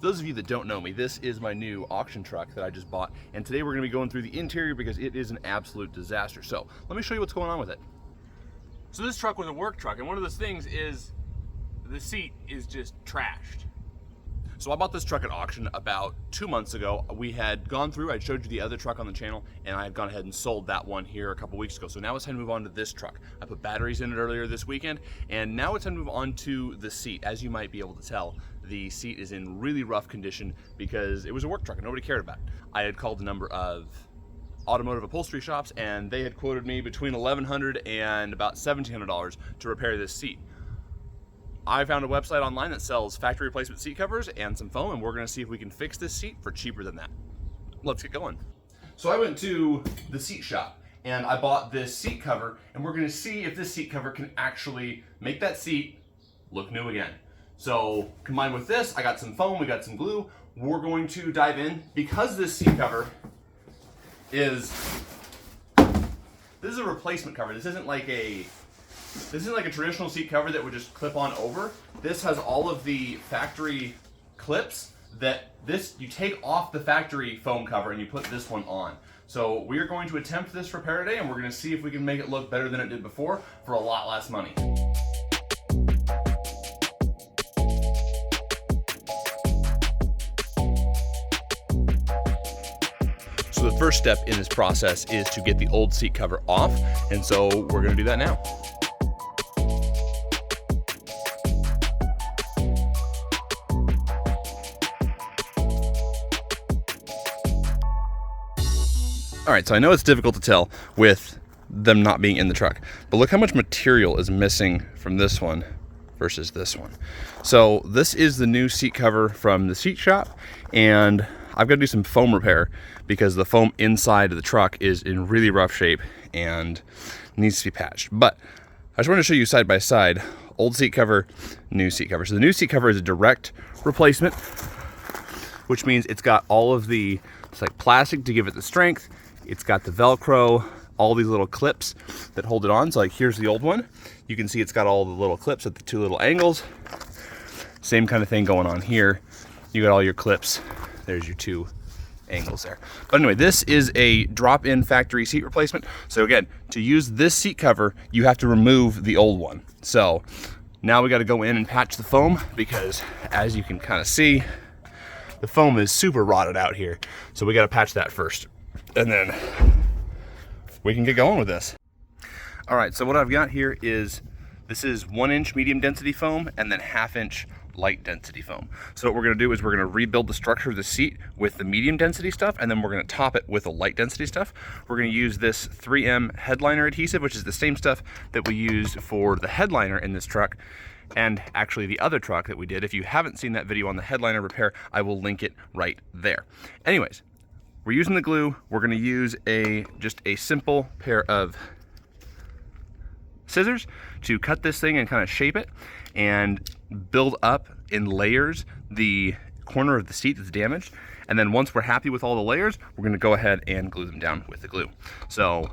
those of you that don't know me, this is my new auction truck that I just bought, and today we're gonna be going through the interior because it is an absolute disaster. So let me show you what's going on with it. So this truck was a work truck, and one of those things is the seat is just trashed. So I bought this truck at auction about 2 months ago. We had gone through, I showed you the other truck on the channel, and I had gone ahead and sold that one here a couple weeks ago. So now it's time to move on to this truck. I put batteries in it earlier this weekend, and now it's time to move on to the seat. As you might be able to tell, the seat is in really rough condition because it was a work truck and nobody cared about it. I had called a number of automotive upholstery shops, and they had quoted me between $1,100 and about $1,700 to repair this seat. I found a website online that sells factory replacement seat covers and some foam, and we're gonna see if we can fix this seat for cheaper than that. Let's get going. So I went to the seat shop and I bought this seat cover, and we're gonna see if this seat cover can actually make that seat look new again. So combined with this, I got some foam, we got some glue. We're going to dive in. Because this seat cover is, this is a replacement cover. This isn't like a traditional seat cover that would just clip on over. This has all of the factory clips that you take off the factory foam cover and you put this one on. So we are going to attempt this repair today, and we're going to see if we can make it look better than it did before for a lot less money. So the first step in this process is to get the old seat cover off, and so we're going to do that now. All right, so I know it's difficult to tell with them not being in the truck, but look how much material is missing from this one versus this one. So this is the new seat cover from the seat shop, and I've got to do some foam repair because the foam inside of the truck is in really rough shape and needs to be patched. But I just want to show you side by side, old seat cover, new seat cover. So the new seat cover is a direct replacement, which means it's got all of the, it's like plastic to give it the strength. It's got the Velcro, all these little clips that hold it on. So like here's the old one. You can see it's got all the little clips at the two little angles. Same kind of thing going on here. You got all your clips. There's your two angles there. But anyway, this is a drop-in factory seat replacement. So again, to use this seat cover, you have to remove the old one. So now we got to go in and patch the foam because as you can kind of see, the foam is super rotted out here. So we got to patch that first, and then we can get going with this. All right, so what I've got here is, this is 1-inch medium density foam and then 1/2-inch light density foam. So what we're gonna do is we're gonna rebuild the structure of the seat with the medium density stuff, and then we're gonna top it with the light density stuff. We're gonna use this 3M headliner adhesive, which is the same stuff that we used for the headliner in this truck, and actually the other truck that we did. If you haven't seen that video on the headliner repair, I will link it right there. Anyways, we're using the glue. We're gonna use just a simple pair of scissors to cut this thing and kind of shape it and build up in layers the corner of the seat that's damaged. And then once we're happy with all the layers, we're gonna go ahead and glue them down with the glue. So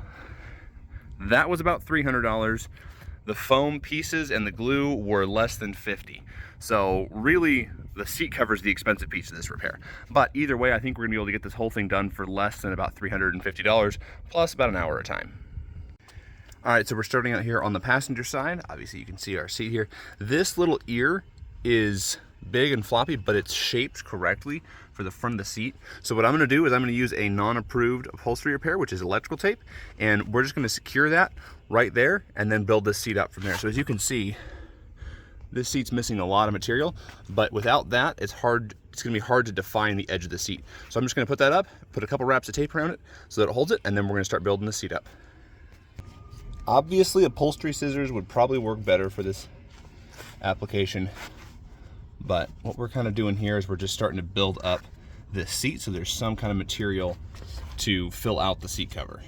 that was about $300. The foam pieces and the glue were less than $50. So really, the seat cover is the expensive piece of this repair. But either way, I think we're gonna be able to get this whole thing done for less than about $350, plus about an hour of time. All right, so we're starting out here on the passenger side. Obviously you can see our seat here. This little ear is big and floppy, but it's shaped correctly for the front of the seat. So what I'm gonna do is I'm gonna use a non-approved upholstery repair, which is electrical tape, and we're just gonna secure that right there and then build this seat up from there. So as you can see, this seat's missing a lot of material, but without that, it's gonna be hard to define the edge of the seat. So I'm just gonna put that up, put a couple wraps of tape around it so that it holds it, and then we're gonna start building the seat up. Obviously, upholstery scissors would probably work better for this application, but what we're kind of doing here is we're just starting to build up this seat so there's some kind of material to fill out the seat cover.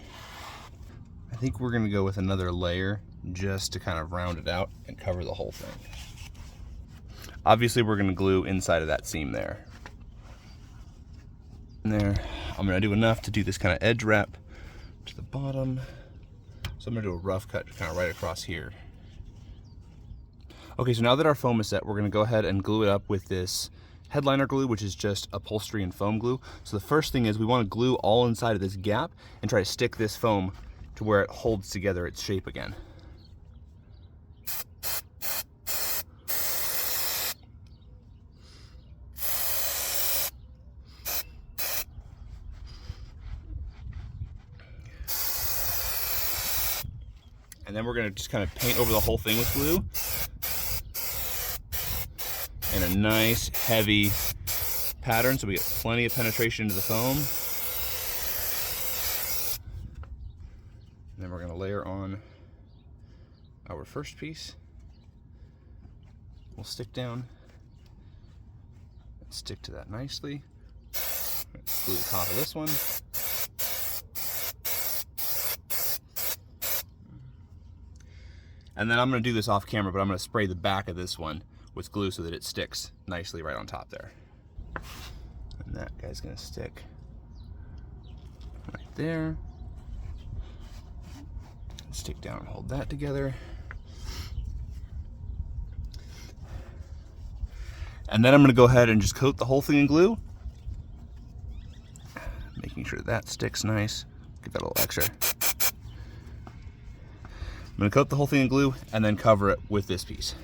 I think we're gonna go with another layer just to kind of round it out and cover the whole thing. Obviously, we're gonna glue inside of that seam there. And there, I'm gonna do enough to do this kind of edge wrap to the bottom. So I'm gonna do a rough cut kind of right across here. Okay, so now that our foam is set, we're gonna go ahead and glue it up with this headliner glue, which is just upholstery and foam glue. So the first thing is we want to glue all inside of this gap and try to stick this foam to where it holds together its shape again. And then we're going to just kind of paint over the whole thing with glue. And a nice heavy pattern so we get plenty of penetration into the foam. And then we're going to layer on our first piece. We'll stick down and stick to that nicely. Glue the top of this one. And then I'm going to do this off camera, but I'm going to spray the back of this one with glue so that it sticks nicely right on top there. And that guy's going to stick right there. Stick down and hold that together. And then I'm going to go ahead and just coat the whole thing in glue, making sure that sticks nice. Give that a little extra. I'm going to coat the whole thing in glue and then cover it with this piece.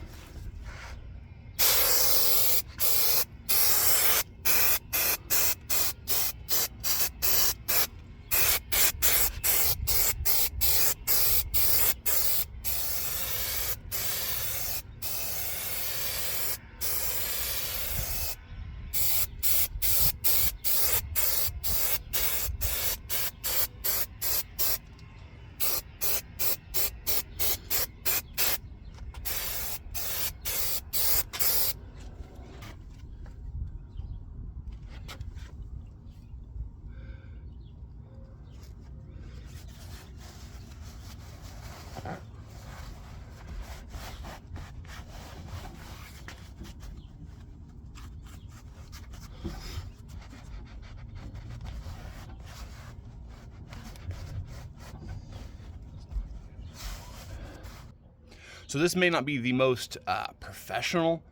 So this may not be the most professional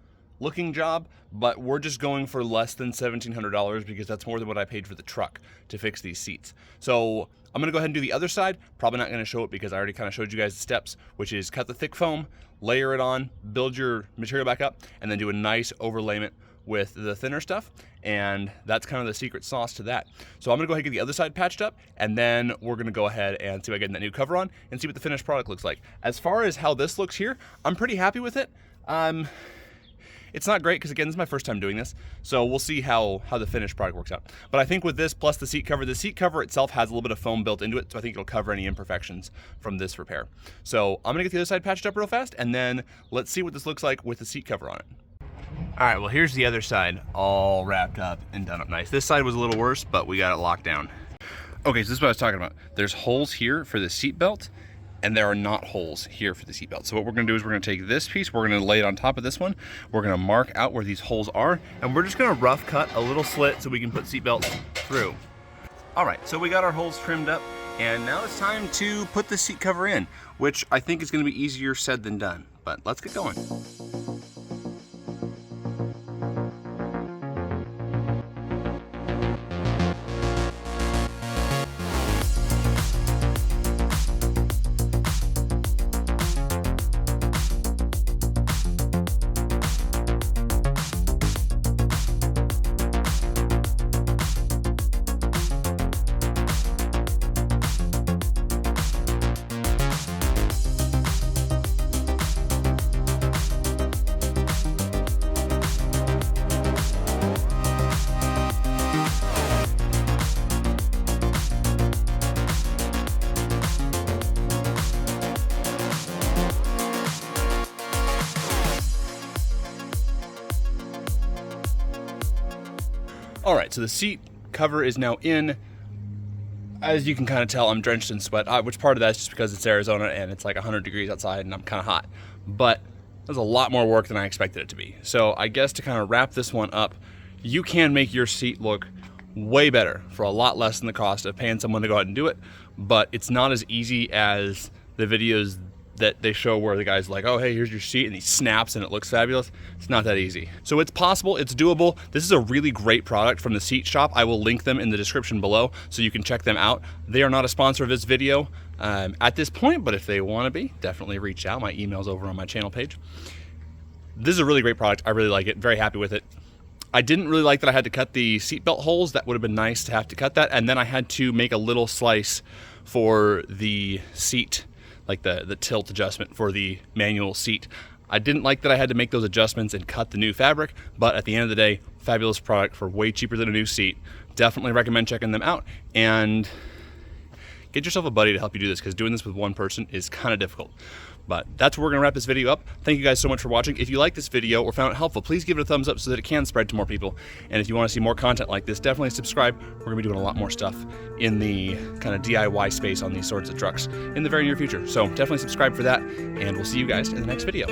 looking job, but we're just going for less than $1,700 because that's more than what I paid for the truck to fix these seats. So I'm gonna go ahead and do the other side. Probably not gonna show it because I already kind of showed you guys the steps, which is cut the thick foam, layer it on, build your material back up, and then do a nice overlayment with the thinner stuff, and that's kind of the secret sauce to that. So I'm gonna go ahead and get the other side patched up, and then we're gonna go ahead and see about getting that new cover on and see what the finished product looks like. As far as how this looks here, I'm pretty happy with it. It's not great because, again, this is my first time doing this, so we'll see how the finished product works out. But I think with this plus the seat cover itself has a little bit of foam built into it, so I think it'll cover any imperfections from this repair. So I'm gonna get the other side patched up real fast, and then let's see what this looks like with the seat cover on it. All right, well, here's the other side all wrapped up and done up nice. This side was a little worse, but we got it locked down. Okay, so this is what I was talking about. There's holes here for the seat belt, and there are not holes here for the seat belt. So what we're gonna do is we're gonna take this piece, we're gonna lay it on top of this one, we're gonna mark out where these holes are, and we're just gonna rough cut a little slit so we can put seat belts through. All right, so we got our holes trimmed up, and now it's time to put the seat cover in, which I think is gonna be easier said than done, but let's get going. All right, so the seat cover is now in. As you can kind of tell, I'm drenched in sweat, which part of that is just because it's Arizona and it's like 100 degrees outside and I'm kind of hot. But there's a lot more work than I expected it to be. So I guess to kind of wrap this one up, you can make your seat look way better for a lot less than the cost of paying someone to go out and do it. But it's not as easy as the videos that they show where the guy's like, oh, hey, here's your seat, and he snaps and it looks fabulous. It's not that easy. So it's possible, it's doable. This is a really great product from the Seat Shop. I will link them in the description below so you can check them out. They are not a sponsor of this video at this point, but if they want to be, definitely reach out. My email's over on my channel page. This is a really great product. I really like it. Very happy with it. I didn't really like that I had to cut the seatbelt holes. That would have been nice to have to cut that. And then I had to make a little slice for the seat, like the tilt adjustment for the manual seat. I didn't like that I had to make those adjustments and cut the new fabric, but at the end of the day, fabulous product for way cheaper than a new seat. Definitely recommend checking them out, and get yourself a buddy to help you do this, because doing this with one person is kind of difficult. But that's where we're gonna wrap this video up. Thank you guys so much for watching. If you like this video or found it helpful, please give it a thumbs up so that it can spread to more people. And if you wanna see more content like this, definitely subscribe. We're gonna be doing a lot more stuff in the kind of DIY space on these sorts of trucks in the very near future. So definitely subscribe for that, and we'll see you guys in the next video.